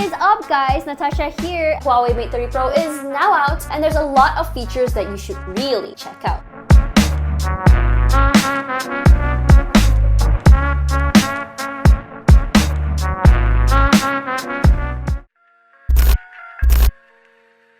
What is up, guys? Natasha here. Huawei Mate 30 Pro is now out, and there's a lot of features that you should really check out.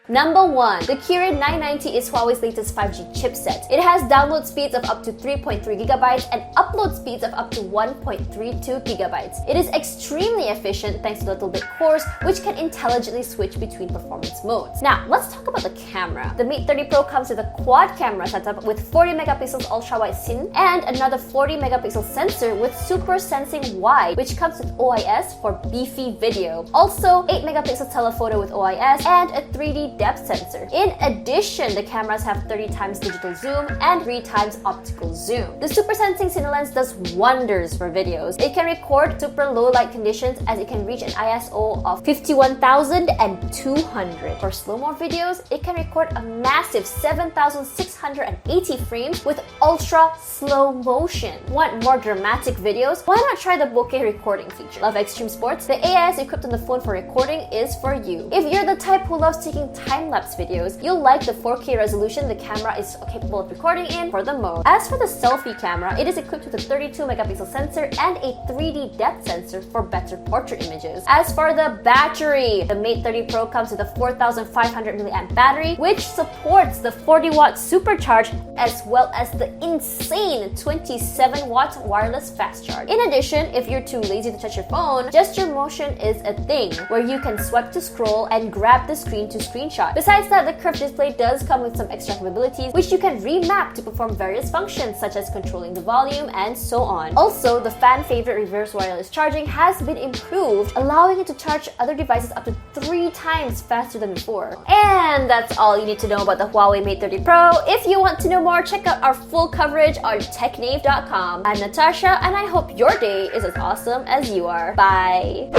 Number 1. The Kirin 990 is Huawei's latest 5G chipset. It has download speeds of up to 3.3 GB and upload speeds of up to 1.32 GB. It is extremely efficient thanks to the little bit cores, which can intelligently switch between performance modes. Now, let's talk about the camera. The Mate 30 Pro comes with a quad camera setup with 40 megapixels ultra-wide scene and another 40 megapixel sensor with super sensing wide, which comes with OIS for beefy video. Also, 8 megapixel telephoto with OIS and a 3D depth sensor. In addition, the cameras have 30 times digital zoom and 3 times optical zoom. The super sensing cine lens does wonders for videos. It can record super low light conditions as it can reach an ISO of 51,200. For slow-mo videos, it can record a massive 7,680 frames with ultra slow motion. Want more dramatic videos? Why not try the bokeh recording feature? Love extreme sports? The AIS equipped on the phone for recording is for you. If you're the type who loves taking time-lapse videos, you'll like the 4K resolution the camera is capable of recording in for the mode. As for the selfie camera, it is equipped with a 32 megapixel sensor and a 3D depth sensor for better portrait images. As for the battery, the Mate 30 Pro comes with a 4,500 mAh battery, which supports the 40-watt supercharge as well as the insane 27-watt wireless fast charge. In addition, if you're too lazy to touch your phone, gesture motion is a thing where you can swipe to scroll and grab the screen to screenshot. Besides that, the curved display does come with some extra capabilities which you can remap to perform various functions such as controlling the volume and so on. Also, the fan favorite reverse wireless charging has been improved, allowing it to charge other devices up to 3 times faster than before. And that's all you need to know about the Huawei Mate 30 Pro. If you want to know more, check out our full coverage on technave.com. I'm Natasha, and I hope your day is as awesome as you are. Bye!